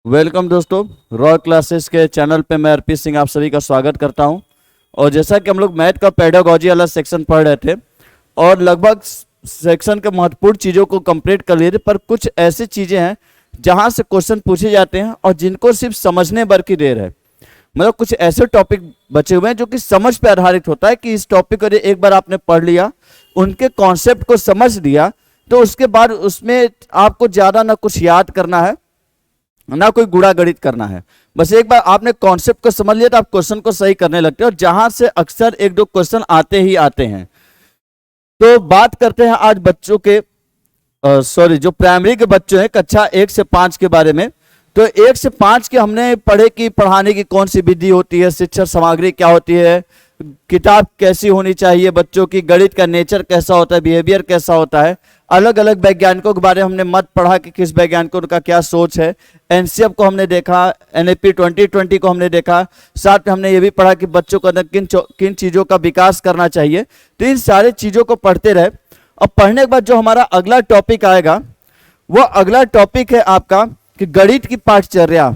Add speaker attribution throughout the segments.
Speaker 1: Welcome दोस्तों, raw classes के channel पे मैं अर्पित सिंह आप सभी का स्वागत करता हूं। और जैसा कि हम लोग मैथ का पेडागोजी वाला सेक्शन पढ़ रहे थे और लगभग सेक्शन के महत्वपूर्ण चीज़ों को कंप्लीट कर लिए थे, पर कुछ ऐसी चीज़ें हैं जहां से क्वेश्चन पूछे जाते हैं और जिनको सिर्फ समझने भर की देर है। मतलब कुछ ऐसे टॉपिक बचे हुए हैं जो कि समझ पे आधारित होता है कि इस टॉपिक को एक बार आपने पढ़ लिया, उनके कॉन्सेप्ट को समझ लिया, तो उसके बाद उसमें आपको ज़्यादा ना कुछ याद करना है ना कोई गुणा गणित करना है। बस एक बार आपने कॉन्सेप्ट को समझ लिया तो आप क्वेश्चन को सही करने लगते हो, और जहां से अक्सर एक दो क्वेश्चन आते ही आते हैं। तो बात करते हैं आज बच्चों के जो प्राइमरी के बच्चे हैं कक्षा 1 से 5 के बारे में। तो 1 से 5 के हमने पढ़े कि पढ़ाने की कौन सी विधि होती है, शिक्षण सामग्री क्या होती है, किताब कैसी होनी चाहिए बच्चों की, गणित का नेचर कैसा होता है, बिहेवियर कैसा होता है, अलग अलग वैज्ञानिकों के बारे में हमने मत पढ़ा कि किस वैज्ञानिकों का क्या सोच है, एनसीएफ को हमने देखा, एनएपी 2020 को हमने देखा, साथ में हमने ये भी पढ़ा कि बच्चों को अंदर किन चीज़ों का विकास करना चाहिए। तो इन सारे चीज़ों को पढ़ते रहे। और पढ़ने के बाद जो हमारा अगला टॉपिक आएगा वो अगला टॉपिक है आपका कि गणित की पाठचर्या।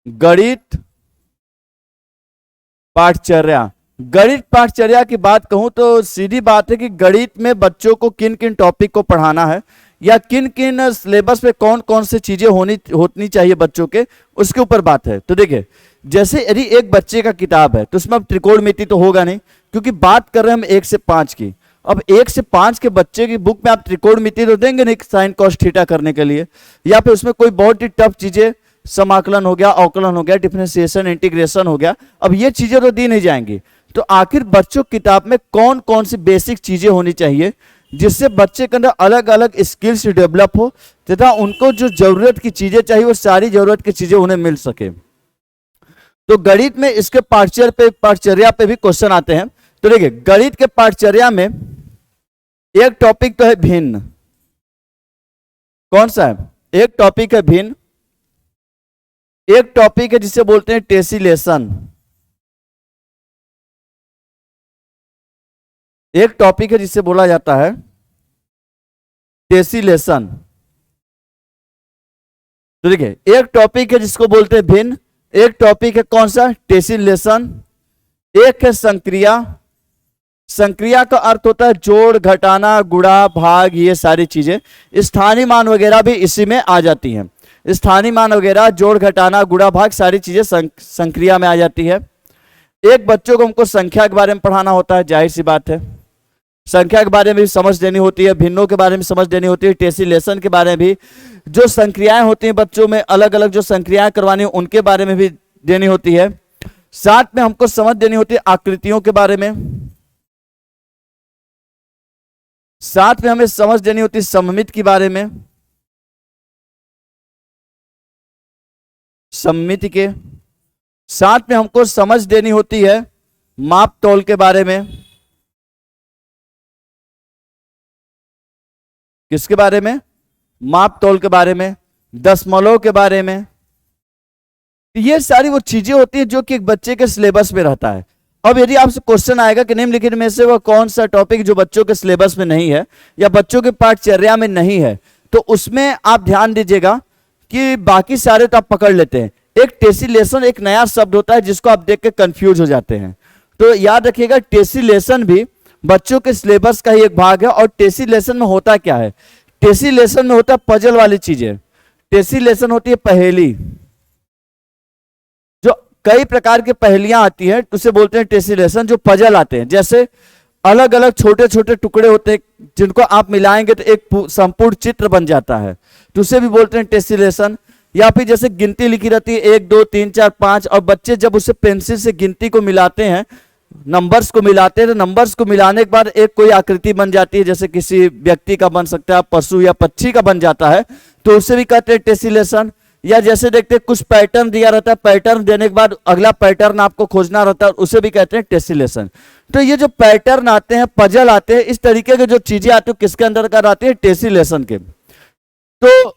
Speaker 1: गणित पाठचर्या गणित पाठचर्या की बात कहूं तो सीधी बात है कि गणित में बच्चों को किन किन टॉपिक को पढ़ाना है या किन किन सिलेबस पे कौन कौन से चीजें होनी चाहिए बच्चों के, उसके ऊपर बात है। तो देखिए, जैसे यदि एक बच्चे का किताब है तो उसमें अब त्रिकोणमिति तो होगा नहीं, क्योंकि बात कर रहे हैं हम 1 से 5 की। अब 1 से 5 के बच्चे की बुक में आप त्रिकोणमिति तो देंगे नहीं साइन कॉस थीटा करने के लिए, या फिर उसमें कोई बहुत ही टफ चीजें, समाकलन हो गया, अवकलन हो गया, डिफरेंशिएशन, इंटीग्रेशन हो गया, अब ये चीजें तो दी नहीं जाएंगी। तो आखिर बच्चों की किताब में कौन कौन सी बेसिक चीजें होनी चाहिए जिससे बच्चे के अंदर अलग अलग स्किल्स डेवलप हो तथा उनको जो जरूरत की चीजें चाहिए वो सारी जरूरत की चीजें उन्हें मिल सके। तो गणित में इसके पाठचर्या पे भी क्वेश्चन आते हैं। तो देखिए, गणित के पाठचर्या में एक टॉपिक तो है भिन्न। कौन सा है? एक टॉपिक है भिन्न, एक टॉपिक है जिसे बोलते हैं टेसिलेशन, एक टॉपिक है जिसे बोला जाता है टेसिलेशन। तो देखिए, एक टॉपिक है जिसको बोलते हैं भिन्न, एक टॉपिक है कौन सा? टेसिलेशन। एक है संक्रिया। संक्रिया का अर्थ होता है जोड़, घटाना, गुणा, भाग, ये सारी चीजें। स्थानीय मान वगैरह भी इसी में आ जाती हैं। स्थानीय मान वगैरह, जोड़, घटाना, गुणा, भाग, सारी चीजें संक्रिया में आ जाती है। एक बच्चों को हमको संख्या के बारे में पढ़ाना होता है, जाहिर सी बात है। संख्या के बारे में भी समझ देनी होती है, भिन्नों के बारे में समझ देनी होती है, टेसिलेशन के बारे में भी, जो संक्रियाएं होती हैं बच्चों में अलग अलग जो संक्रियाएं करवानी है उनके बारे में भी देनी होती है। साथ में हमको समझ देनी होती है आकृतियों के बारे में। साथ में हमें समझ देनी होती है सममित के बारे में, सममिति के। साथ में हमको समझ देनी होती है माप तौल के बारे में। किसके बारे में? माप तौल के बारे में, दशमलव के बारे में। ये सारी वो चीजें होती हैं जो कि एक बच्चे के सिलेबस में रहता है। अब यदि आपसे क्वेश्चन आएगा कि निम्नलिखित में से वह कौन सा टॉपिक जो बच्चों के सिलेबस में नहीं है या बच्चों के पाठचर्या में नहीं है, तो उसमें आप ध्यान दीजिएगा कि बाकी सारे तो आप पकड़ लेते हैं। एक टेसिलेशन एक नया शब्द होता है जिसको आप देख के कंफ्यूज हो जाते हैं। तो याद रखिएगा, टेसिलेशन भी बच्चों के सिलेबस का ही एक भाग है। और टेसिलेशन में होता क्या है? टेसिलेशन में होता है पजल वाली चीजें। टेसिलेशन होती है पहेली, जो कई प्रकार की पहेलियां आती हैं उसे बोलते हैं टेसिलेशन, जो पजल आते हैं। जैसे अलग अलग छोटे छोटे टुकड़े होते हैं जिनको आप मिलाएंगे तो एक संपूर्ण चित्र बन जाता है, तो उसे भी बोलते हैं टेसिलेशन। या फिर जैसे गिनती लिखी रहती है 1 2 3 4 5, और बच्चे जब उसे पेंसिल से गिनती को मिलाते हैं, नंबर्स को मिलाते हैं, तो नंबर्स को मिलाने के बाद एक कोई आकृति बन जाती है, जैसे किसी व्यक्ति का बन सकता है, पशु या पक्षी का बन जाता है, तो उसे भी कहते हैं टेसिलेशन। या जैसे देखते हैं कुछ पैटर्न दिया रहता है, पैटर्न देने के बाद अगला पैटर्न आपको खोजना रहता है, उसे भी कहते हैं टेसिलेशन। तो ये जो पैटर्न आते हैं, पजल आते हैं, इस तरीके के जो चीजें आती है किसके अंदर कर आती है? टेसिलेशन के। तो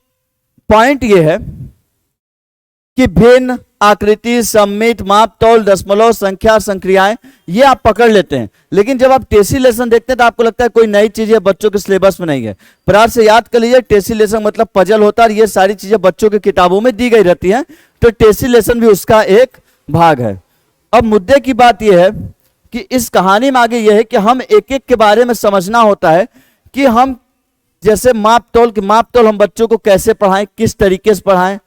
Speaker 1: पॉइंट ये है कि भिन्न, आकृति, सम्मित, माप तौल, दशमलव, संख्या, संक्रियाएं, ये आप पकड़ लेते हैं। लेकिन जब आप टेसिलेशन देखते हैं तो आपको लगता है कोई नई चीज है, बच्चों के सिलेबस में नहीं है। प्यार से याद कर लीजिए, टेसिलेशन मतलब पजल होता है और ये सारी चीजें बच्चों की किताबों में दी गई रहती हैं, तो टेसिलेशन भी उसका एक भाग है। अब मुद्दे की बात यह है कि इस कहानी में आगे यह है कि हम एक एक के बारे में समझना होता है कि हम जैसे माप तौल हम बच्चों को कैसे पढ़ाएं, किस तरीके से पढ़ाएं।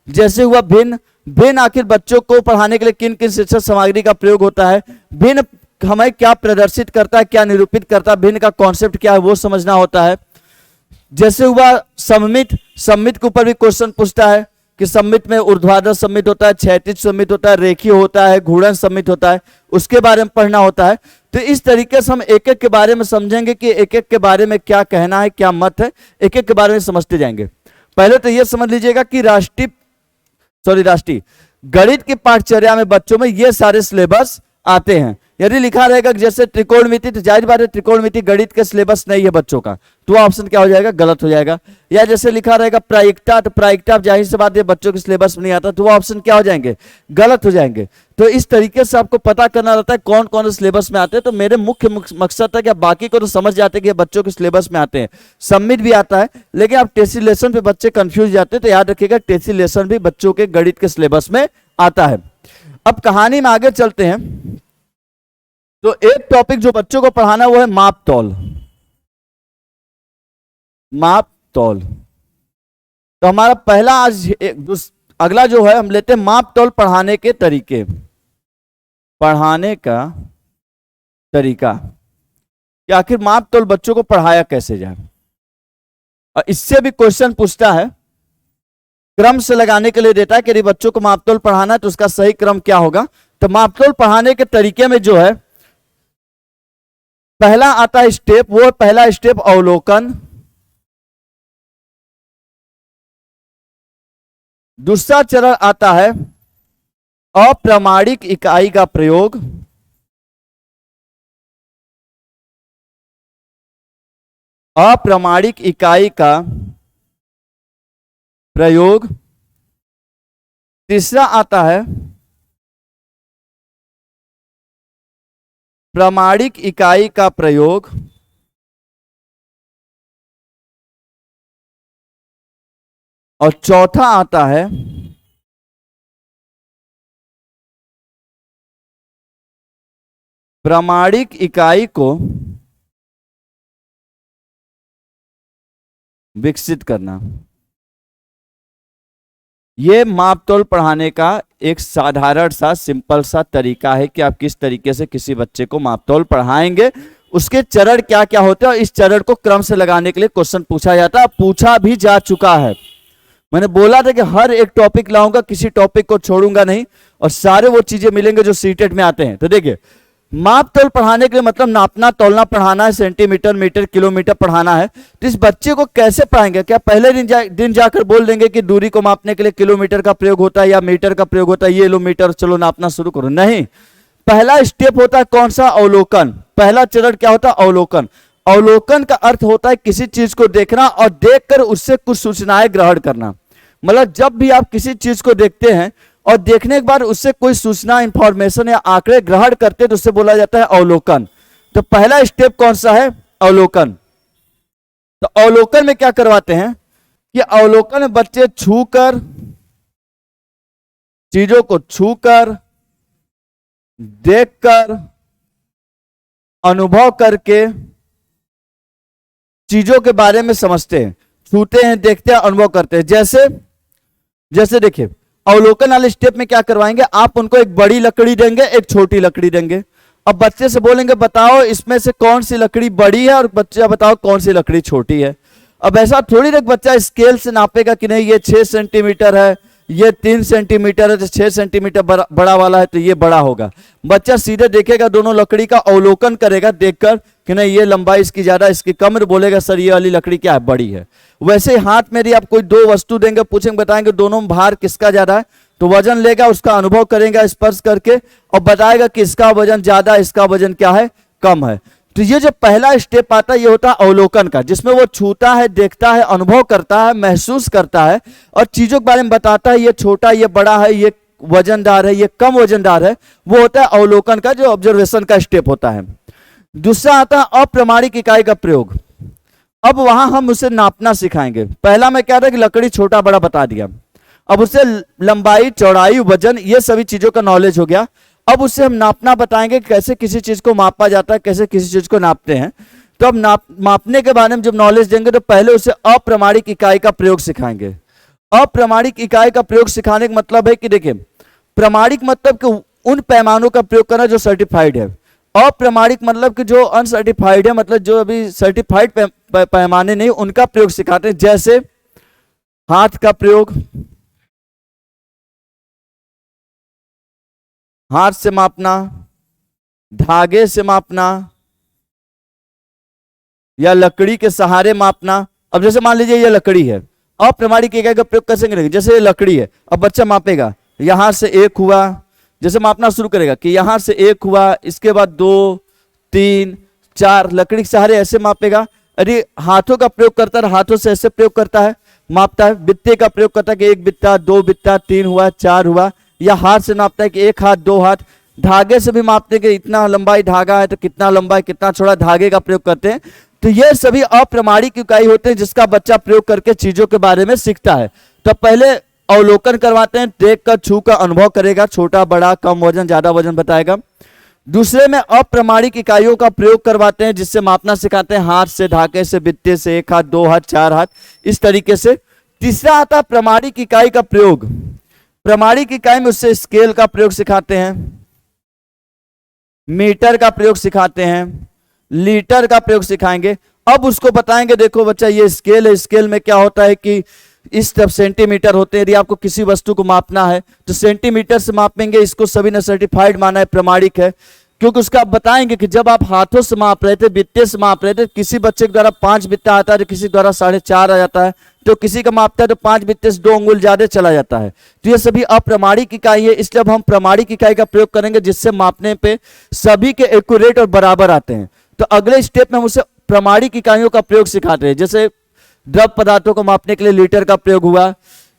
Speaker 1: जैसे हुआ भिन्न आखिर बच्चों को पढ़ाने के लिए किन किन शिक्षण सामग्री का प्रयोग होता है, भिन्न हमें क्या प्रदर्शित करता है, क्या निरूपित करता है, भिन्न का कॉन्सेप्ट क्या है वो समझना होता है। जैसे हुआ सम्मित के ऊपर भी क्वेश्चन पूछता है कि सम्मित में ऊर्ध्वाधर सम्मित होता है, क्षैतिज सम्मित होता है, रेखीय होता है, घूर्णन सम्मित होता है, उसके बारे में पढ़ना होता है। तो इस तरीके से हम एक एक के बारे में समझेंगे कि एक एक के बारे में क्या कहना है, क्या मत है, एक एक के बारे में समझते जाएंगे। पहले तो यह समझ लीजिएगा कि राष्ट्रीय गणित की पाठचर्या में बच्चों में ये सारे सिलेबस आते हैं। यदि लिखा रहेगा कि जैसे त्रिकोणमिति, तो जाहिर बात है त्रिकोणमिति गणित के सिलेबस नहीं है बच्चों का, तो ऑप्शन क्या हो जाएगा, गलत हो जाएगा। या जैसे लिखा रहेगा प्रायिकता, तो प्रायिकता जाहिर सी बात है बच्चों के सिलेबस में नहीं आता, तो वो ऑप्शन क्या हो जाएंगे, गलत हो जाएंगे। तो इस तरीके से आपको पता करना रहता है कौन कौन से सिलेबस में आते हैं। तो मेरे मुख्य मकसद था कि आप बाकी को तो समझ जाते हैं कि बच्चों के सिलेबस में आते हैं, सम्मित भी आता है, लेकिन आप टेसिलेशन पे बच्चे कंफ्यूज जाते हैं, तो याद रखिएगा टेसिलेशन भी बच्चों के गणित के सिलेबस में आता है। अब कहानी में आगे चलते हैं। तो एक टॉपिक जो बच्चों को पढ़ाना वो है माप तौल। तो हमारा पहला आज अगला जो है हम लेते हैं माप तौल पढ़ाने के तरीके, पढ़ाने का तरीका कि आखिर माप तौल बच्चों को पढ़ाया कैसे जाए। और इससे भी क्वेश्चन पूछता है, क्रम से लगाने के लिए देता है कि यदि बच्चों को माप तौल पढ़ाना है तो उसका सही क्रम क्या होगा। तो माप तौल पढ़ाने के तरीके में जो है पहला आता है स्टेप, वो पहला स्टेप अवलोकन, दूसरा चरण आता है अप्रमाणिक इकाई का प्रयोग, अप्रमाणिक इकाई का प्रयोग, तीसरा आता है प्रामाणिक इकाई का प्रयोग, और चौथा आता है प्रामाणिक इकाई को विकसित करना। ये माप तौल पढ़ाने का एक साधारण सा सिंपल सा तरीका है कि आप किस तरीके से किसी बच्चे को माप तौल पढ़ाएंगे, उसके चरण क्या क्या होते हैं और इस चरण को क्रम से लगाने के लिए क्वेश्चन पूछा जाता है, पूछा भी जा चुका है। मैंने बोला था कि हर एक टॉपिक लाऊंगा, किसी टॉपिक को छोड़ूंगा नहीं, और सारे वो चीजें मिलेंगे जो सीटेट में आते हैं। तो देखिए, माप तौल पढ़ाने के लिए मतलब नापना तौलना पढ़ाना है, सेंटीमीटर, मीटर, किलोमीटर पढ़ाना है। तो इस बच्चे को कैसे पढ़ाएंगे? क्या पहले दिन जाकर बोल देंगे कि दूरी को मापने के लिए किलोमीटर का प्रयोग होता है या मीटर का प्रयोग होता है, ये लो मीटर, चलो नापना शुरू करो? नहीं, पहला स्टेप होता है कौन सा? अवलोकन। पहला चरण क्या होता है? अवलोकन। अवलोकन का अर्थ होता है किसी चीज को देखना और देखकर उससे कुछ सूचनाएं ग्रहण करना। मतलब जब भी आप किसी चीज को देखते हैं और देखने के बाद उससे कोई सूचना, इंफॉर्मेशन या आंकड़े ग्रहण करते हैं तो उससे बोला जाता है अवलोकन। तो पहला स्टेप कौन सा है? अवलोकन। तो अवलोकन में क्या करवाते हैं कि अवलोकन में बच्चे छूकर, चीजों को छूकर, देखकर, अनुभव करके चीजों के बारे में समझते हैं। छूते हैं, देखते हैं, अनुभव करते हैं। जैसे देखिए, अवलोकन वाले स्टेप में क्या करवाएंगे, आप उनको एक बड़ी लकड़ी देंगे, एक छोटी लकड़ी देंगे। अब बच्चे से बोलेंगे बताओ इसमें से कौन सी लकड़ी बड़ी है, और बच्चा बताओ कौन सी लकड़ी छोटी है। अब ऐसा थोड़ी ना बच्चा स्केल से नापेगा कि नहीं ये 6 सेंटीमीटर है, ये 3 सेंटीमीटर है, तो 6 सेंटीमीटर बड़ा वाला है तो ये बड़ा होगा। बच्चा सीधे देखेगा, दोनों लकड़ी का अवलोकन करेगा देखकर कि नहीं ये लंबाई इसकी ज्यादा, इसकी कम, बोलेगा सर ये वाली लकड़ी क्या है, बड़ी है। वैसे ही हाथ में यदि आप कोई दो वस्तु देंगे, पूछेंगे बताएंगे दोनों में भार किसका ज्यादा है, तो वजन लेगा, उसका अनुभव करेगा स्पर्श करके और बताएगा कि इसका वजन ज्यादा, इसका वजन क्या है, कम है। तो ये जो पहला स्टेप आता है ये होता है अवलोकन का, जिसमें वो छूता है, देखता है, अनुभव करता है, महसूस करता है और चीजों के बारे में बताता है, ये छोटा, ये बड़ा है, ये वजनदार है, ये कम वजनदार है, वो होता है अवलोकन का, जो ऑब्जर्वेशन का स्टेप होता है। दूसरा आता है अप्रमाणिक इकाई का प्रयोग। अब वहां हम उसे नापना सिखाएंगे। पहला मैं क्या था कि लकड़ी छोटा बड़ा बता दिया, अब उसे लंबाई चौड़ाई वजन ये सभी चीजों का नॉलेज हो गया। अब उसे हम नापना बताएंगे, कैसे किसी चीज को मापा जाता है, कैसे किसी चीज को नापते हैं। तो अब मापने के बारे में जब नॉलेज देंगे तो पहले उसे अप्रमाणिक इकाई का प्रयोग सिखाएंगे। अप्रमाणिक इकाई का प्रयोग सिखाने का मतलब है कि देखिए, प्रमाणिक मतलब कि उन पैमानों का प्रयोग करना जो सर्टिफाइड है। अप्रमाणिक मतलब कि जो अनसर्टिफाइड है, मतलब जो अभी सर्टिफाइड पैमाने नहीं, उनका प्रयोग सिखाते हैं। जैसे हाथ का प्रयोग, हाथ से मापना, धागे से मापना, या लकड़ी के सहारे मापना। अब जैसे मान लीजिए ये लकड़ी है, अप्रमाणिक इकाई का प्रयोग कैसे करेंगे? जैसे ये लकड़ी है, अब बच्चा मापेगा, यहां से एक हुआ, जैसे मापना शुरू करेगा कि यहां से एक हुआ, इसके बाद 2 3 4, लकड़ी के सहारे ऐसे मापेगा। अरे हाथों का प्रयोग करता है, हाथों से ऐसे प्रयोग करता है, मापता है। बित्ते का प्रयोग करता है कि 1 बित्ता 2 बित्ता 3 हुआ 4 हुआ, या हाथ से नापता है कि 1 हाथ 2 हाथ। धागे से भी मापते हैं कि इतना लंबाई धागा है तो कितना लंबा है, कितना चौड़ा, धागे का प्रयोग करते हैं। तो ये सभी अप्रमाणिक इकाई होते हैं जिसका बच्चा प्रयोग करके चीजों के बारे में सीखता है। तो पहले अवलोकन करवाते हैं, देख कर छू कर अनुभव करेगा, छोटा बड़ा कम वजन ज्यादा वजन बताएगा। दूसरे में अप्रमाणिक इकाइयों का प्रयोग करवाते हैं जिससे मापना सिखाते हैं, हाथ से, धागे से, बित्ते से, 1 हाथ 2 हाथ 4 हाथ, इस तरीके से। तीसरा आता है प्रमाणिक इकाई का प्रयोग। प्रमाणिक इकाई में उससे स्केल का प्रयोग सिखाते हैं, मीटर का प्रयोग सिखाते हैं, लीटर का प्रयोग सिखाएंगे। अब उसको बताएंगे, देखो बच्चा ये स्केल है, स्केल में क्या होता है कि इस तरफ सेंटीमीटर होते हैं। यदि आपको किसी वस्तु को मापना है तो सेंटीमीटर से मापेंगे, इसको सभी ने सर्टिफाइड माना है, प्रमाणिक है। क्योंकि उसका बताएंगे कि जब आप हाथों से माप रहे थे, बित्ते से माप रहे थे, किसी बच्चे के द्वारा 5 बित्ता आता है तो किसी द्वारा 4.5 आ जाता है, तो किसी का मापता है तो 5 बित्ते से 2 अंगुल ज्यादा चला जाता है। तो ये सभी अप्रमाणिक इकाई है, इसलिए अब हम प्रमाणिक इकाई का प्रयोग करेंगे जिससे मापने पे सभी के एक्यूरेट और बराबर आते हैं। तो अगले स्टेप में हम उसे प्रमाणिक इकाइयों का प्रयोग सिखाते हैं। जैसे द्रव पदार्थों को मापने के लिए लीटर का प्रयोग हुआ,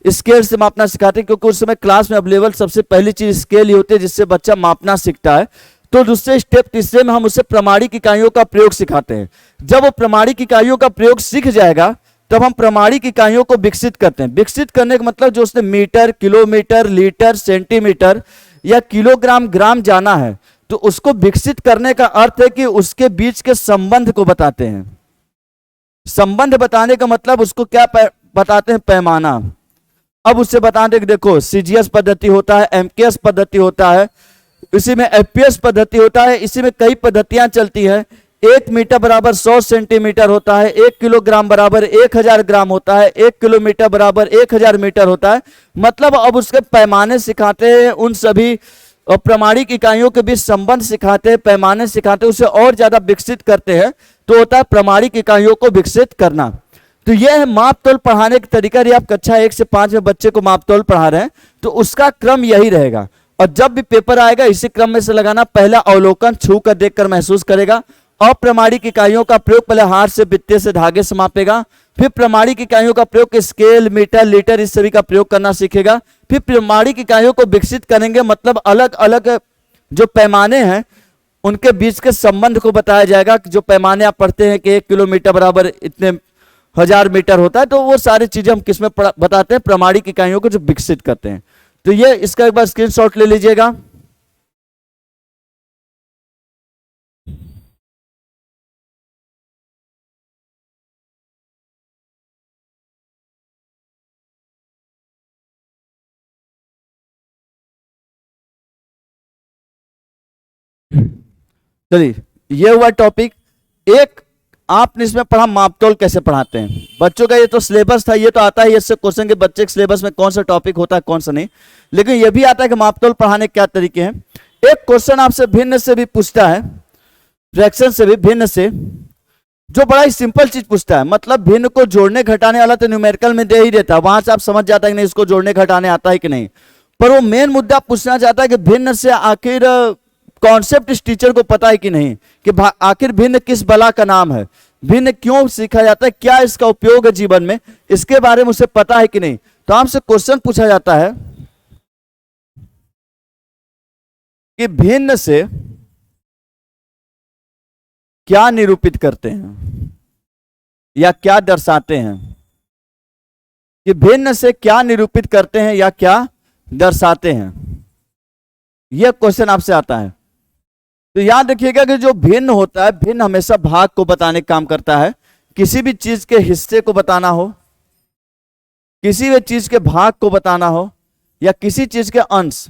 Speaker 1: स्केल से मापना सिखाते हैं, क्योंकि उस समय क्लास में अवेलेबल सबसे पहली चीज स्केल ही होती है जिससे बच्चा मापना सीखता है। तो दूसरे स्टेप तीसरे में हम उसे प्रमाणिक इकाइयों का प्रयोग सिखाते हैं। जब वो प्रमाणिक इकाइयों का प्रयोग सीख जाएगा तब हम प्रमाणिक इकाइयों को विकसित करते हैं। विकसित करने का मतलब जो उसने मीटर, किलोमीटर, लीटर, सेंटीमीटर या किलोग्राम, ग्राम जाना है, तो उसको विकसित करने का अर्थ है कि उसके बीच के संबंध को बताते हैं। संबंध बताने का मतलब उसको क्या बताते हैं? पैमाना। अब उससे बताते हैं कि देखो सीजीएस पद्धति होता है, एमकेएस पद्धति होता है, इसी में एफपीएस पद्धति होता है, इसी में कई पद्धतियां चलती हैं। 1 मीटर बराबर 100 सेंटीमीटर होता है, 1 किलोग्राम बराबर 1000 ग्राम होता है, 1 किलोमीटर बराबर 1000 मीटर होता है। मतलब अब उसके पैमाने सिखाते हैं, उन सभी और प्रमाणिक इकाइयों के बीच संबंध सिखाते हैं, पैमाने सिखाते हैं, उसे और ज्यादा विकसित करते हैं। तो होता है प्रमाणिक इकाइयों को विकसित करना। तो यह है माप तोल पढ़ाने का तरीका। यदि आप कक्षा 1 से 5 में बच्चे को माप तोल पढ़ा रहे हैं तो उसका क्रम यही रहेगा, और जब भी पेपर आएगा इसी क्रम में से लगाना। पहला अवलोकन, छू कर देख कर महसूस करेगा। अप्रमाणिक इकाइयों का प्रयोग पहले हाथ से, बित्ते से, धागे से मापेगा। फिर प्रमाणिक इकाइयों का प्रयोग स्केल, मीटर, लीटर इस सभी का प्रयोग करना सीखेगा। फिर प्रमाणिक इकाइयों को विकसित करेंगे, मतलब अलग अलग जो पैमाने हैं उनके बीच के संबंध को बताया जाएगा। जो पैमाने आप पढ़ते हैं कि 1 किलोमीटर बराबर इतने 1000 मीटर होता है, तो वो सारी चीजें हम किसमें बताते हैं? प्रमाणिक इकाइयों को जो विकसित करते हैं। तो ये इसका एक बार स्क्रीनशॉट ले लीजिएगा। चलिए, ये हुआ टॉपिक एक। आपने इसमें पढ़ा मापतोल कैसे पढ़ाते हैं बच्चों का। ये तो सिलेबस था, ये तो आता है इससे क्वेश्चन के बच्चे के सिलेबस में कौन सा टॉपिक होता है कौन सा नहीं। लेकिन ये भी आता है कि मापतोल पढ़ाने के क्या तरीके हैं। एक क्वेश्चन आपसे भिन्न से भी पूछता है, फ्रैक्शन से भी भिन्न से, जो बड़ा ही सिंपल चीज पूछता है। मतलब भिन्न को जोड़ने घटाने वाला तो न्यूमेरिकल में दे ही देता है, वहां से आप समझ जाता है कि नहीं इसको जोड़ने घटाने आता है कि नहीं। पर वो मेन मुद्दा पूछना चाहता है कि भिन्न से आखिर कॉन्सेप्ट इस टीचर को पता है कि नहीं, कि आखिर भिन्न किस बला का नाम है, भिन्न क्यों सीखा जाता है, क्या इसका उपयोग है जीवन में, इसके बारे में उसे पता है कि नहीं। तो आपसे क्वेश्चन पूछा जाता है कि भिन्न से क्या निरूपित करते हैं या क्या दर्शाते हैं, कि भिन्न से क्या निरूपित करते हैं या क्या दर्शाते हैं, यह क्वेश्चन आपसे आता है। तो याद रखिएगा कि जो भिन्न होता है, भिन्न हमेशा भाग को बताने का काम करता है। किसी भी चीज के हिस्से को बताना हो, किसी भी चीज के भाग को बताना हो, या किसी चीज के अंश,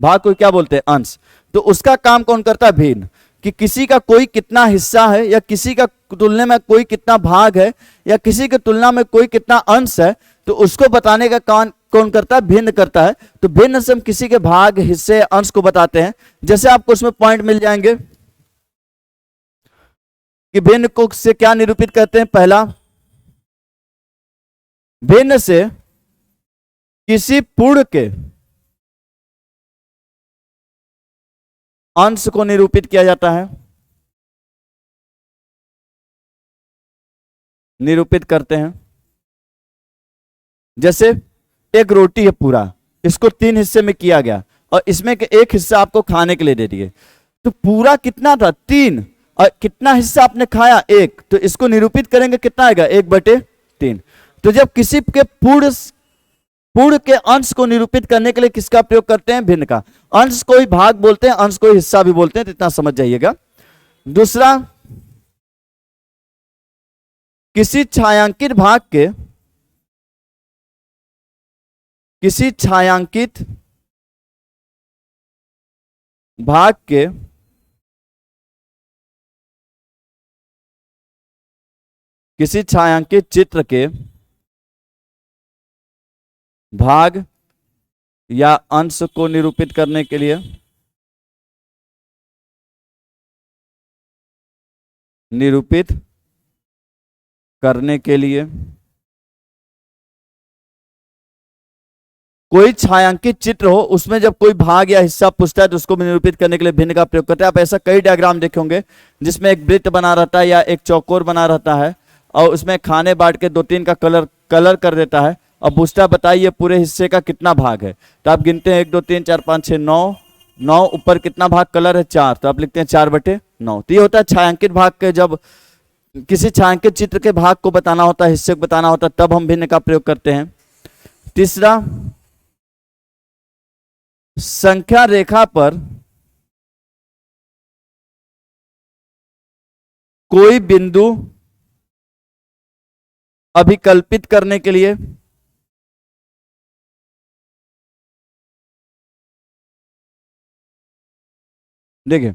Speaker 1: भाग को क्या बोलते हैं, अंश, तो उसका काम कौन करता है, भिन्न। कि किसी का कोई कितना हिस्सा है, या किसी का तुलना में कोई कितना भाग है, या किसी की तुलना में कोई कितना अंश है, तो उसको बताने का काम कौन करता है, भिन्न करता है। तो भिन्न से हम किसी के भाग, हिस्से, अंश को बताते हैं। जैसे आपको उसमें पॉइंट मिल जाएंगे कि भिन्न को से क्या निरूपित करते हैं। पहला, भिन्न से किसी पूर्ण के अंश को निरूपित किया जाता है, निरूपित करते हैं। जैसे एक रोटी है पूरा, इसको 3 हिस्से में किया गया और इसमें के एक हिस्सा आपको खाने के लिए दे दिए, तो पूरा कितना था, 3, और कितना हिस्सा आपने खाया, 1, तो इसको निरूपित करेंगे कितना आएगा, 1/3। तो जब किसी के पूर्ण के अंश को निरूपित करने के लिए किसका प्रयोग करते हैं, भिन्न का। अंश को ही भाग बोलते हैं, अंश को ही हिस्सा भी बोलते हैं, तो इतना समझ जाइएगा। दूसरा, किसी छायांकित भाग के, किसी छायांकित भाग के किसी छायांकित चित्र के भाग या अंश को निरूपित करने के लिए, निरूपित करने के लिए कोई छायांकित चित्र हो, उसमें जब कोई भाग या हिस्सा पूछता है तो उसको भी निरूपित करने के लिए भिन्न का प्रयोग करते हैं। आप ऐसा कई डायग्राम देखे होंगे जिसमें एक वृत्त बना रहता है या एक चौकोर बना रहता है और उसमें खाने बांट के 2-3 का कलर कर देता है और पूछता है बताइए पूरे हिस्से का कितना भाग है। तो आप गिनते हैं 1 2 3 4 5 6 9, ऊपर कितना भाग कलर है, 4, तो आप लिखते हैं 4/9। तो ये होता है छायांकित भाग के, जब किसी छायांकित चित्र के भाग को बताना होता है, हिस्से को बताना होता है, तब हम भिन्न का प्रयोग करते हैं। तीसरा, संख्या रेखा पर कोई बिंदु अभिकल्पित करने के लिए, देखिए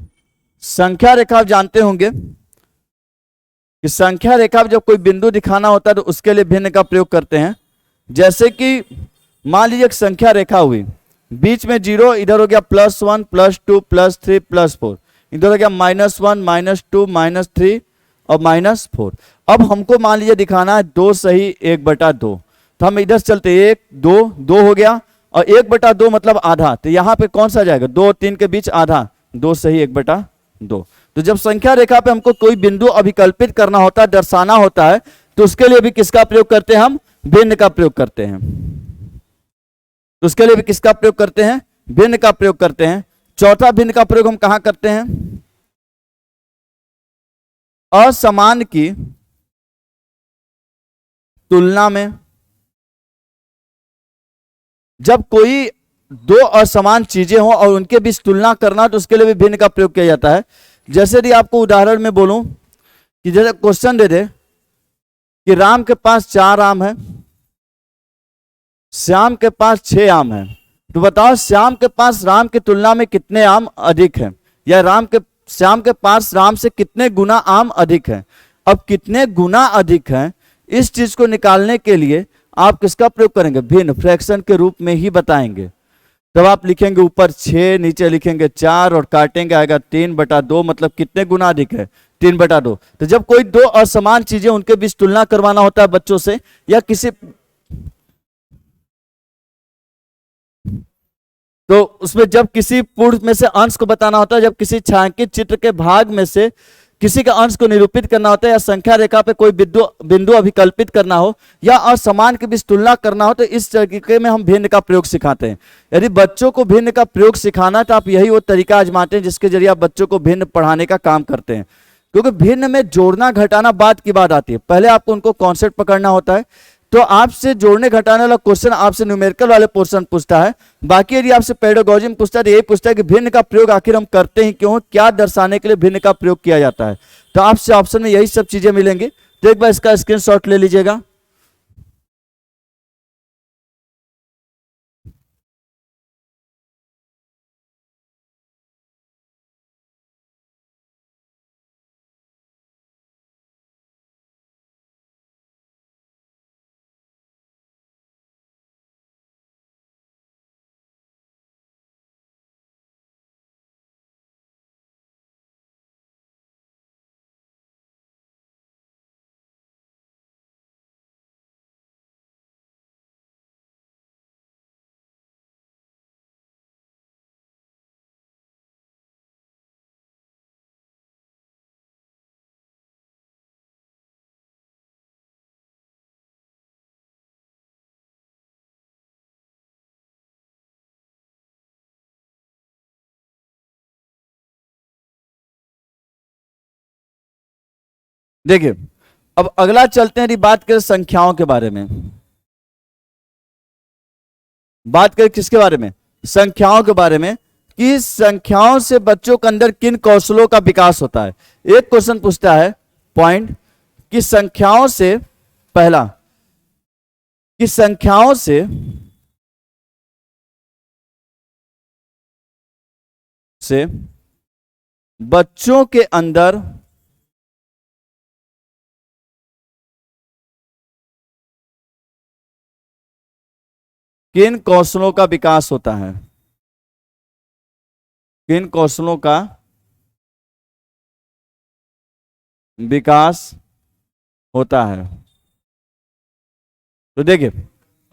Speaker 1: संख्या रेखा आप जानते होंगे कि संख्या रेखा जब कोई बिंदु दिखाना होता है तो उसके लिए भिन्न का प्रयोग करते हैं। जैसे कि मान लीजिए एक संख्या रेखा हुई, बीच में 0, इधर हो गया +1 +2 +3 +4, इधर हो गया -1 -2 -3 और -4। अब हमको मान लीजिए दिखाना है 2 सही 1/2, तो हम इधर चलते 1 2 2 हो गया और 1/2 मतलब आधा, तो यहाँ पे कौन सा जाएगा, 2 और 3 के बीच आधा, 2 सही 1/2। तो जब संख्या रेखा पे हमको कोई बिंदु अभिकल्पित करना होता है, दर्शाना होता है, तो उसके लिए भी किसका प्रयोग करते हैं, हम भिन्न का प्रयोग करते हैं। तो उसके लिए भी किसका प्रयोग करते हैं, भिन्न का प्रयोग करते हैं। चौथा भिन्न का प्रयोग हम कहां करते हैं, असमान की तुलना में। जब कोई 2 असमान चीजें हो और उनके बीच तुलना करना, तो उसके लिए भी भिन्न का प्रयोग किया जाता है। जैसे यदि आपको उदाहरण में बोलूं कि जैसे क्वेश्चन दे दे कि राम के पास 4 आम है, श्याम के पास 6 आम है, तो बताओ श्याम के पास राम की तुलना में कितने आम अधिक हैं, या श्याम के पास राम से कितने गुना आम अधिक हैं। अब कितने गुना अधिक हैं, इस चीज को निकालने के लिए आप किसका प्रयोग करेंगे, भिन्न, फ्रैक्शन के रूप में ही बताएंगे। तब आप लिखेंगे ऊपर 6, नीचे लिखेंगे 4 और काटेंगे, आएगा 3/2, मतलब कितने गुना अधिक है, 3/2। तो जब कोई 2 असमान चीजें उनके बीच तुलना करवाना होता है बच्चों से, या किसी, तो उसमें जब किसी पूर्ण में से अंश को बताना होता है, जब किसी छायांकित चित्र के भाग में से किसी का अंश को निरूपित करना होता है, या संख्या रेखा पे कोई बिंदु बिंदु अभिकल्पित करना हो, या असमान के बीच तुलना करना हो, तो इस तरीके में हम भिन्न का प्रयोग सिखाते हैं। यदि बच्चों को भिन्न का प्रयोग सिखाना तो आप यही वो तरीका आजमाते हैं जिसके जरिए आप बच्चों को भिन्न पढ़ाने का काम करते हैं। क्योंकि भिन्न में जोड़ना घटाना बाद की बात आती है, पहले आपको उनको कॉन्सेप्ट पकड़ना होता है। तो आपसे जोड़ने घटाने वाला क्वेश्चन आपसे न्यूमेरिकल वाले पोर्शन पूछता है। बाकी यदि आपसे पेडागोजी में पूछता है तो यही पूछता है कि भिन्न का प्रयोग आखिर हम करते हैं क्यों, क्या दर्शाने के लिए भिन्न का प्रयोग किया जाता है। तो आपसे ऑप्शन में यही सब चीजें मिलेंगी। तो एक बार इसका स्क्रीनशॉट ले लीजिएगा। देखिए, अब अगला चलते हैं, यदि बात करें संख्याओं के बारे में। बात करें किसके बारे में? संख्याओं के बारे में, कि संख्याओं से बच्चों के अंदर किन कौशलों का विकास होता है। एक क्वेश्चन पूछता है पॉइंट कि संख्याओं से, पहला कि संख्याओं से बच्चों के अंदर किन कौशलों का विकास होता है, किन कौशलों का विकास होता है। तो देखिए,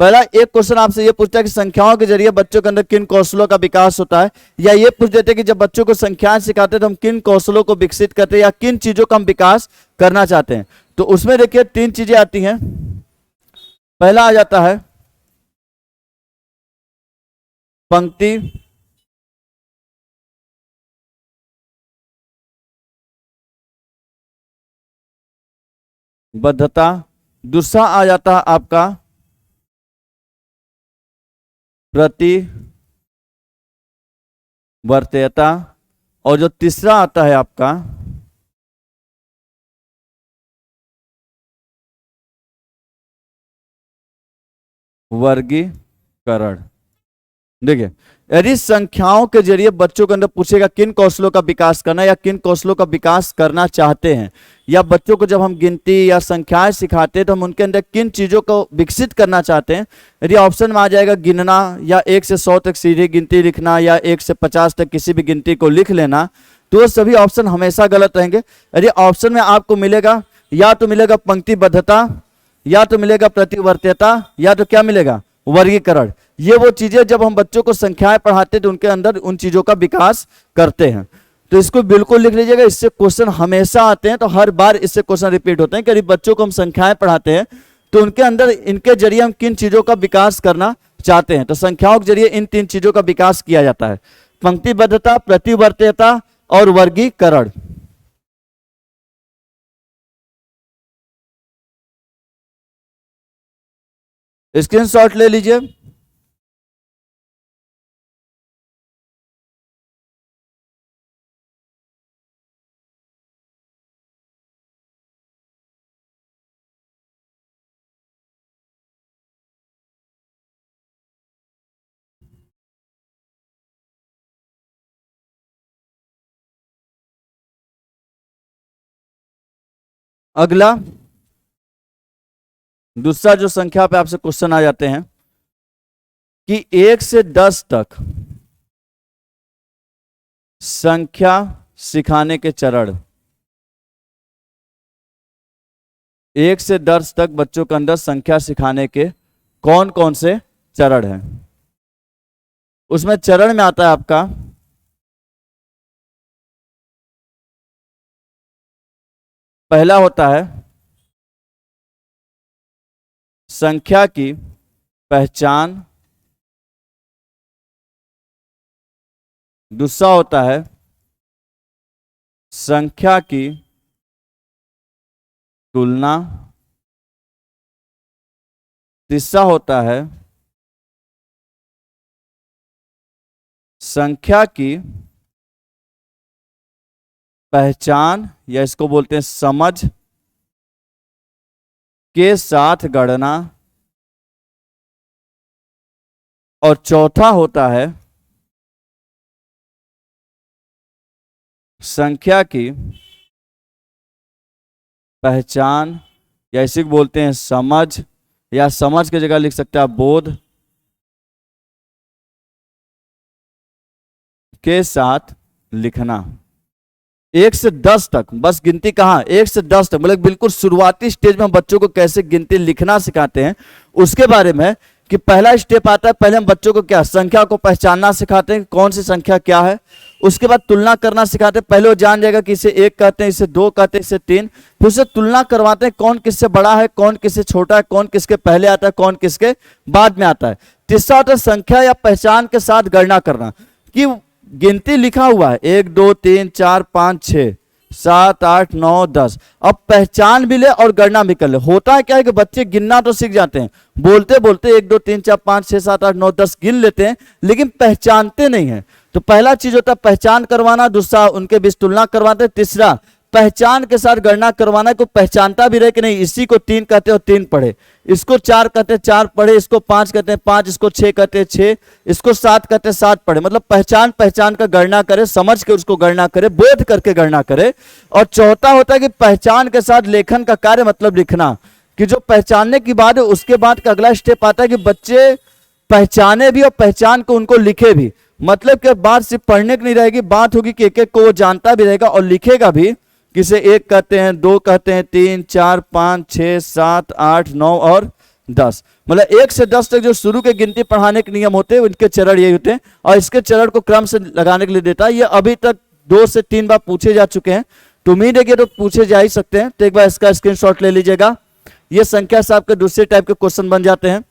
Speaker 1: पहला एक क्वेश्चन आपसे यह पूछता है कि संख्याओं के जरिए बच्चों के अंदर किन कौशलों का विकास होता है, या ये पूछ देते हैं कि जब बच्चों को संख्याएं सिखाते हैं तो हम किन कौशलों को विकसित करते हैं, या किन चीजों का हम विकास करना चाहते हैं। तो उसमें देखिए तीन चीजें आती हैं। पहला आ जाता है पंक्ति बद्धता, दूसरा आ जाता है आपका प्रतिवर्तीयता, और जो तीसरा आता है आपका वर्गीकरण। देखिए, यदि संख्याओं के जरिए बच्चों के अंदर पूछेगा किन कौशलों का विकास करना, या किन कौशलों का विकास करना चाहते हैं, या बच्चों को जब हम गिनती या संख्याएं सिखाते हैं तो हम उनके अंदर किन चीजों को विकसित करना चाहते हैं। यदि ऑप्शन में आ जाएगा गिनना, या 1 से 100 तक सीधी गिनती लिखना, या 1 से 50 तक किसी भी गिनती को लिख लेना, तो सभी ऑप्शन हमेशा गलत रहेंगे। यदि ऑप्शन में आपको मिलेगा, या तो मिलेगा पंक्तिबद्धता, या तो मिलेगा प्रतिवर्तीयता, या तो क्या मिलेगा, वर्गीकरण। ये वो चीजें जब हम बच्चों को संख्याएं पढ़ाते हैं तो उनके अंदर उन चीजों का विकास करते हैं। तो इसको बिल्कुल लिख लीजिएगा, इससे क्वेश्चन हमेशा आते हैं। तो हर बार इससे क्वेश्चन रिपीट होते हैं कि यदि बच्चों को हम संख्याएं पढ़ाते हैं तो उनके अंदर इनके जरिए हम किन चीजों का विकास करना चाहते हैं। तो संख्याओं के जरिए इन तीन चीजों का विकास किया जाता है, पंक्तिबद्धता, प्रतिवर्तीयता और वर्गीकरण। स्क्रीनशॉट ले लीजिए। अगला दूसरा जो संख्या पे आपसे क्वेश्चन आ जाते हैं कि 1 से 10 तक संख्या सिखाने के चरण। 1 से 10 तक बच्चों के अंदर संख्या सिखाने के कौन कौन से चरण हैं। उसमें चरण में आता है आपका पहला होता है संख्या की पहचान, दूसरा होता है संख्या की तुलना, तीसरा होता है संख्या की पहचान या इसको बोलते हैं समझ के साथ गणना, और चौथा होता है संख्या की पहचान या इसी को बोलते हैं समझ, या समझ की जगह लिख सकते हैं आप बोध के साथ लिखना। 1 से 10 तक बस गिनती कहाँ, 1 से 10 तक मतलब बिल्कुल शुरुआती स्टेज में हम बच्चों को कैसे गिनती लिखना सिखाते हैं उसके बारे में। कि पहला स्टेप आता है, पहले हम बच्चों को क्या संख्या को पहचानना सिखाते हैं, कौन सी संख्या क्या है। उसके बाद तुलना करना सिखाते हैं, पहले वो जान जाएगा कि इसे 1 कहते हैं, इसे 2 कहते हैं, इसे 3। फिर उसे तुलना करवाते हैं, कौन किससे बड़ा है, कौन किससे छोटा है, कौन किसके पहले आता है, कौन किसके बाद में आता है। तीसरा होता है संख्या या पहचान के साथ गणना करना, कि गिनती लिखा हुआ है 1 2 3 4 5 6 7 8 9 10, अब पहचान भी ले और गणना भी कर ले। होता है क्या है कि बच्चे गिनना तो सीख जाते हैं, बोलते बोलते 1 2 3 4 5 6 7 8 9 10 गिन लेते हैं, लेकिन पहचानते नहीं हैं। तो पहला चीज होता है पहचान करवाना, दूसरा उनके बीच तुलना करवाते, तीसरा पहचान के साथ गणना करवाना, को पहचानता भी रहे कि नहीं इसी को 3 कहते हैं और 3 पढ़े, इसको 4 कहते हैं 4 पढ़े, इसको 5 कहते हैं 5, इसको 6 कहते हैं 6, इसको 7 कहते हैं 7 पढ़े। मतलब पहचान का गणना करे, समझ के उसको गणना करे, बोध करके गणना करे। और चौथा होता है कि पहचान के साथ लेखन का कार्य, मतलब लिखना, कि जो पहचानने की बात है उसके बाद का अगला स्टेप आता है कि बच्चे पहचाने भी और पहचान को उनको लिखे भी। मतलब कि बात सिर्फ पढ़ने की नहीं रहेगी, बात होगी कि एक एक को वो जानता भी रहेगा और लिखेगा भी। किसे 1 कहते हैं, 2 कहते हैं, 3 4 5 6 7 8 9 और 10। मतलब 1 से 10 तक जो शुरू के गिनती पढ़ाने के नियम होते हैं उनके चरण यही होते हैं, और इसके चरण को क्रम से लगाने के लिए देता है। ये अभी तक 2 से 3 बार पूछे जा चुके हैं, तो उम्मीद है कि तो पूछे जा ही सकते हैं। तो एक बार इसका स्क्रीनशॉट ले लीजिएगा। ये संख्या से आपके दूसरे टाइप के क्वेश्चन बन जाते हैं।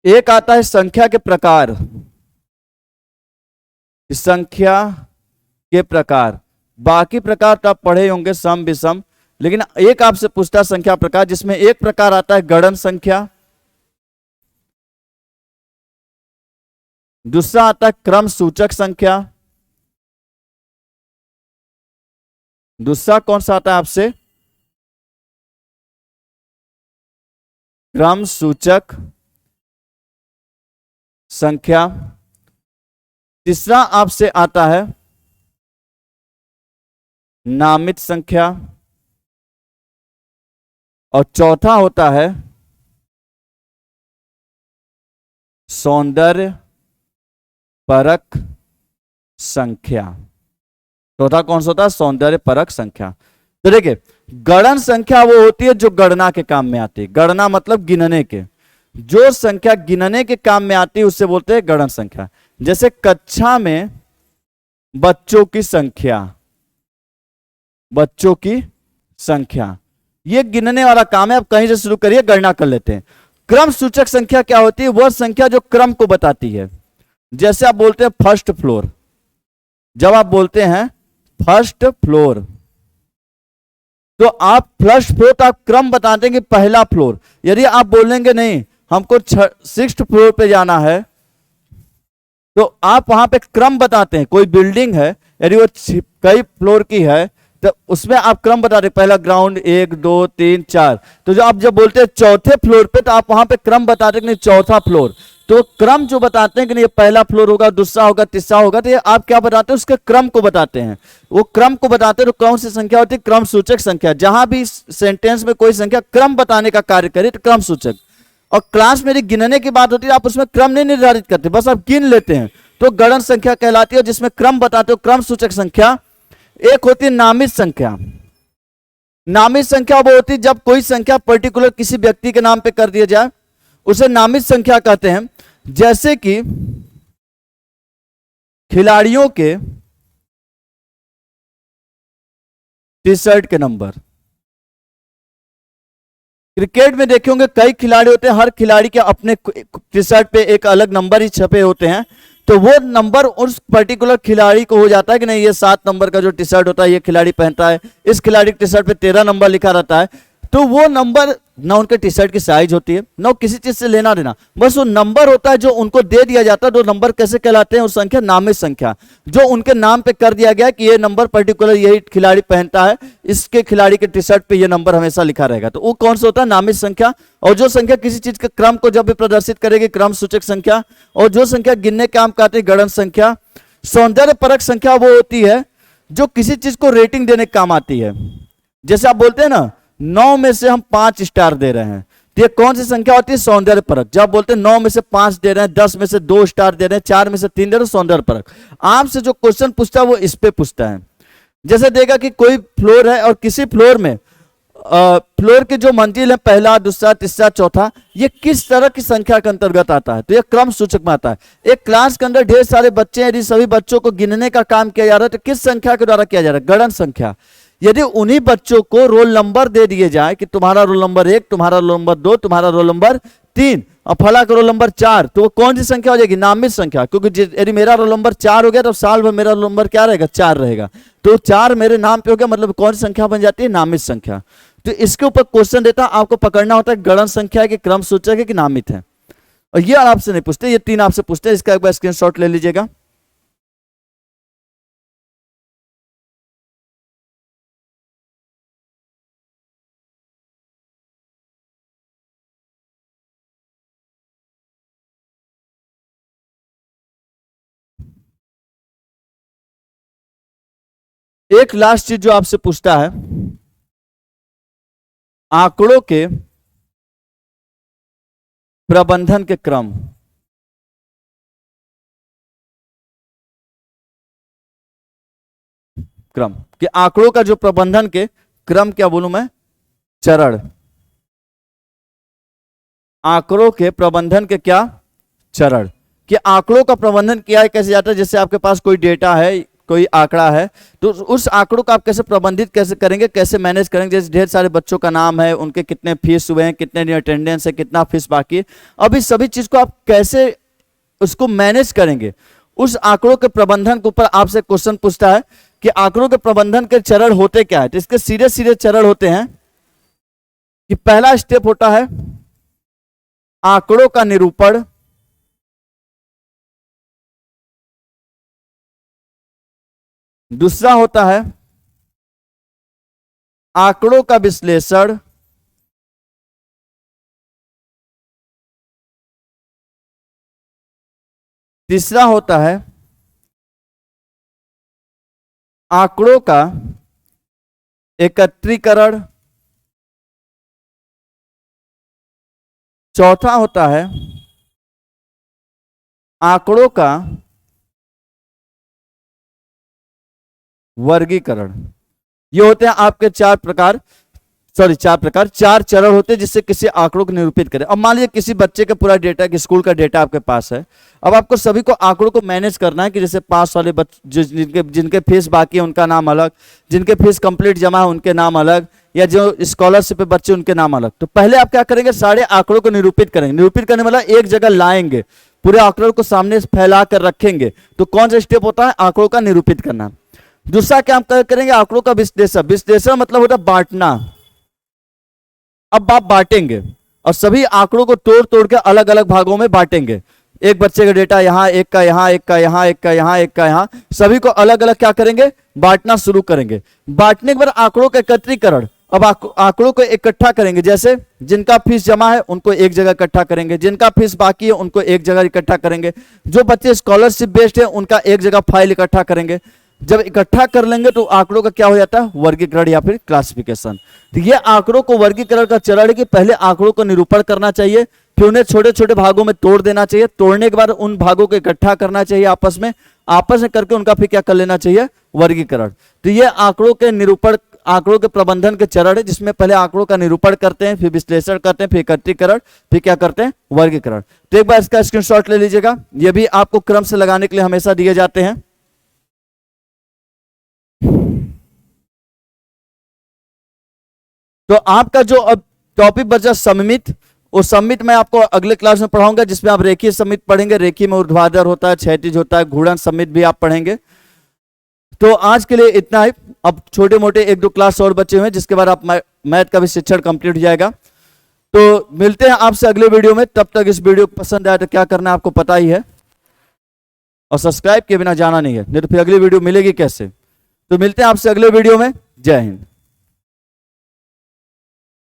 Speaker 1: एक आता है संख्या के प्रकार, संख्या के प्रकार, बाकी प्रकार तो आप पढ़े होंगे सम विषम, लेकिन एक आपसे पूछता है संख्या प्रकार, जिसमें एक प्रकार आता है गणन संख्या, दूसरा आता है क्रम सूचक संख्या, दूसरा कौन सा आता है आपसे क्रम सूचक संख्या, तीसरा आपसे आता है नामित संख्या, और चौथा होता है सौंदर्य परक संख्या। चौथा कौन सा होता है सौंदर्य परक संख्या। तो देखिए गणन संख्या वो होती है जो गणना के काम में आती है, गणना मतलब गिनने के, जो संख्या गिनने के काम में आती है उससे बोलते हैं गणन संख्या। जैसे कक्षा में बच्चों की संख्या, बच्चों की संख्या ये गिनने वाला काम है। आप कहीं से शुरू करिए, गणना कर लेते हैं। क्रम सूचक संख्या क्या होती है, वह संख्या जो क्रम को बताती है। जैसे आप बोलते हैं फर्स्ट फ्लोर, जब आप बोलते हैं फर्स्ट फ्लोर तो आप फर्स्ट फ्लोर तो आप क्रम बताते हैं कि पहला फ्लोर। यदि आप बोलेंगे नहीं हमको 6th फ्लोर पे जाना है, तो आप वहां पे क्रम बताते हैं। कोई बिल्डिंग है यदि वो कई फ्लोर की है तो उसमें आप क्रम बताते हैं, पहला ग्राउंड 1 2 3 4। तो जो आप जब बोलते हैं चौथे फ्लोर पे तो आप वहां पे क्रम बताते हैं कि नहीं चौथा फ्लोर। तो क्रम जो बताते हैं कि ये पहला फ्लोर होगा, दूसरा होगा, तीसरा होगा, तो ये आप क्या बताते हैं, उसके क्रम को बताते हैं। वो क्रम को बताते हैं तो कौन सी संख्या होती है, क्रम सूचक संख्या। जहां भी सेंटेंस में कोई संख्या क्रम बताने का कार्य करे तो क्रम सूचक। और क्लास में गिनने की बात होती है, आप उसमें क्रम नहीं निर्धारित करते, बस आप गिन लेते हैं, तो गणन संख्या कहलाती है। जिसमें क्रम बताते हो, क्रम सूचक संख्या। एक होती है नामित संख्या। नामित संख्या वो होती है जब कोई संख्या पर्टिकुलर किसी व्यक्ति के नाम पे कर दिया जाए, उसे नामित संख्या कहते हैं। जैसे कि खिलाड़ियों के टी शर्ट के नंबर। क्रिकेट में देखे होंगे कई खिलाड़ी होते हैं, हर खिलाड़ी के अपने टी शर्ट पे एक अलग नंबर ही छपे होते हैं, तो वो नंबर उस पर्टिकुलर खिलाड़ी को हो जाता है कि नहीं, ये 7 नंबर का जो टी शर्ट होता है ये खिलाड़ी पहनता है, इस खिलाड़ी के टी शर्ट पे 13 नंबर लिखा रहता है। तो वो नंबर ना उनके टी शर्ट की साइज होती है, ना किसी चीज से लेना देना, बस वो नंबर होता है जो उनको दे दिया जाता है। तो नंबर कैसे कहलाते हैं, वो संख्या नामित संख्या, जो उनके नाम पे कर दिया गया कि ये नंबर पर्टिकुलर यही खिलाड़ी पहनता है, इसके खिलाड़ी के टी शर्ट पे ये नंबर हमेशा लिखा रहेगा, तो वो कौन सा होता है, नामित संख्या। और जो संख्या किसी चीज के क्रम को जब भी प्रदर्शित करेगी, क्रम सूचक संख्या। और जो संख्या गिनने के काम कहते हैं, गणन संख्या। सौंदर्य परक संख्या वो होती है जो किसी चीज को रेटिंग देने के काम आती है। जैसे आप बोलते हैं ना, 9 में से हम 5 स्टार दे रहे हैं, तो ये कौन सी संख्या होती है, सौंदर्य परक। जब बोलते हैं 9 में से 5 दे रहे हैं, 10 में से 2 स्टार दे रहे हैं, 4 में से 3 दे रहे हैं, सौंदर्य परक। आपसे जो क्वेश्चन पूछता है वो इस पे पूछता है। जैसे देगा कि कोई फ्लोर है और किसी फ्लोर में फ्लोर की जो मंजिल है, पहला, दूसरा, तीसरा, चौथा, ये किस तरह की संख्या के अंतर्गत आता है, तो ये क्रम सूचक में आता है। एक क्लास के अंदर ढेर सारे बच्चे हैं, यदि सभी बच्चों को गिनने का काम किया जा रहा है तो किस संख्या के द्वारा किया जा रहा है, गणन संख्या। यदि उन्हीं बच्चों को रोल नंबर दे दिए जाए कि तुम्हारा रोल नंबर 1, तुम्हारा रोल नंबर 2, तुम्हारा रोल नंबर 3 और फला का रोल नंबर 4, तो वो कौन सी संख्या हो जाएगी, नामित संख्या। क्योंकि यदि मेरा रोल नंबर 4 हो गया तो साल भर मेरा रोल नंबर क्या रहेगा, 4 रहेगा, तो 4 मेरे नाम पे हो गया, मतलब कौन सी संख्या बन जाती है, नामित संख्या। तो इसके ऊपर क्वेश्चन देता, आपको पकड़ना होता है गणन संख्या है कि क्रम सूचक है कि नामित है। और ये आपसे नहीं पूछते, ये 3 आपसे पूछते हैं। इसका एक बार स्क्रीनशॉट ले लीजिएगा। एक लास्ट चीज जो आपसे पूछता है, आंकड़ों के प्रबंधन के क्रम। कि आंकड़ों का जो प्रबंधन के क्रम, क्या बोलूं मैं, चरण। आंकड़ों के प्रबंधन के क्या चरण, कि आंकड़ों का प्रबंधन किया कैसे जाता है। जैसे आपके पास कोई डेटा है, कोई आंकड़ा है, तो उस आंकड़ों को आप कैसे प्रबंधित कैसे करेंगे, कैसे मैनेज करेंगे। जैसे ढेर सारे बच्चों का नाम है, उनके कितने फीस हुए हैं, कितने अटेंडेंस है, कितना फीस बाकी है, अब इस सभी चीज को आप कैसे उसको मैनेज करेंगे, उस आंकड़ों के प्रबंधन के ऊपर आपसे क्वेश्चन पूछता है कि आंकड़ों के प्रबंधन के चरण होते क्या है। तो इसके सीधे सीधे चरण होते हैं कि पहला स्टेप होता है आंकड़ों का निरूपण, दूसरा होता है आंकड़ों का विश्लेषण, तीसरा होता है आंकड़ों का एकत्रीकरण, चौथा होता है आंकड़ों का वर्गीकरण। ये होते हैं आपके 4 प्रकार, चार चरण होते हैं जिससे किसी आंकड़ों को निरूपित करें। अब मान लीजिए किसी बच्चे का पूरा डेटा, कि स्कूल का डेटा आपके पास है, अब आपको सभी को आंकड़ों को मैनेज करना है कि जैसे पास वाले बच्चे जिनके फीस बाकी है उनका नाम अलग, जिनके फीस कंप्लीट जमा है उनके नाम अलग, या जो स्कॉलरशिप पे बच्चे उनके नाम अलग। तो पहले आप क्या करेंगे, सारे आंकड़ों को निरूपित करेंगे। निरूपित करने वाला एक जगह लाएंगे, पूरे आंकड़ों को सामने फैला कर रखेंगे। तो कौन सा स्टेप होता है, आंकड़ों का निरूपित करना। दूसरा क्या हम करेंगे, आंकड़ों का विश्लेषण। विश्लेषण मतलब होता है बांटना। अब आप बांटेंगे और सभी आंकड़ों को तोड़ तोड़ के अलग अलग भागों में बांटेंगे। एक बच्चे का डेटा यहाँ, एक का यहाँ, एक का यहाँ, एक का यहाँ, एक का यहाँ, सभी को अलग अलग क्या करेंगे, बांटना शुरू करेंगे। बांटने के बाद आंकड़ों का एकत्रीकरण, अब आंकड़ों को इकट्ठा करेंगे, जैसे जिनका फीस जमा है उनको एक जगह इकट्ठा करेंगे, जिनका फीस बाकी है उनको एक जगह इकट्ठा करेंगे, जो बच्चे स्कॉलरशिप बेस्ड है उनका एक जगह फाइल इकट्ठा करेंगे। जब इकट्ठा कर लेंगे तो आंकड़ों का क्या हो जाता है, वर्गीकरण या फिर क्लासिफिकेशन। तो ये आंकड़ों को वर्गीकरण का चरण है कि पहले आंकड़ों को निरूपण करना चाहिए, फिर उन्हें छोटे छोटे भागों में तोड़ देना चाहिए, तोड़ने के बाद उन भागों को इकट्ठा करना चाहिए आपस में करके उनका फिर क्या कर लेना चाहिए, वर्गीकरण। तो ये आंकड़ों के निरूपण, आंकड़ों के प्रबंधन के चरण है, जिसमें पहले आंकड़ों का निरूपण करते हैं, फिर विश्लेषण करते हैं, फिर एकत्रीकरण, फिर क्या करते हैं, वर्गीकरण। तो एक बार इसका स्क्रीनशॉट ले लीजिएगा, ये भी आपको क्रम से लगाने के लिए हमेशा दिए जाते हैं। तो आपका जो अब टॉपिक बचा सममित, उस सममित मैं आपको अगले क्लास में पढ़ाऊंगा, जिसमें आप रेखीय सममित पढ़ेंगे। रेखीय में ऊर्ध्वाधर होता है, क्षैतिज होता है, घूर्णन सममित भी आप पढ़ेंगे। तो आज के लिए इतना ही। अब छोटे मोटे एक दो क्लास और बचे हुए हैं, जिसके बाद आप मैथ का भी शिक्षण कंप्लीट हो जाएगा। तो मिलते हैं आपसे अगले वीडियो में। तब तक इस वीडियो को पसंद आया तो क्या करना है आपको पता ही है, और सब्सक्राइब के बिना जाना नहीं है, नहीं तो फिर अगली वीडियो मिलेगी कैसे। तो मिलते हैं आपसे अगले वीडियो में। जय हिंद।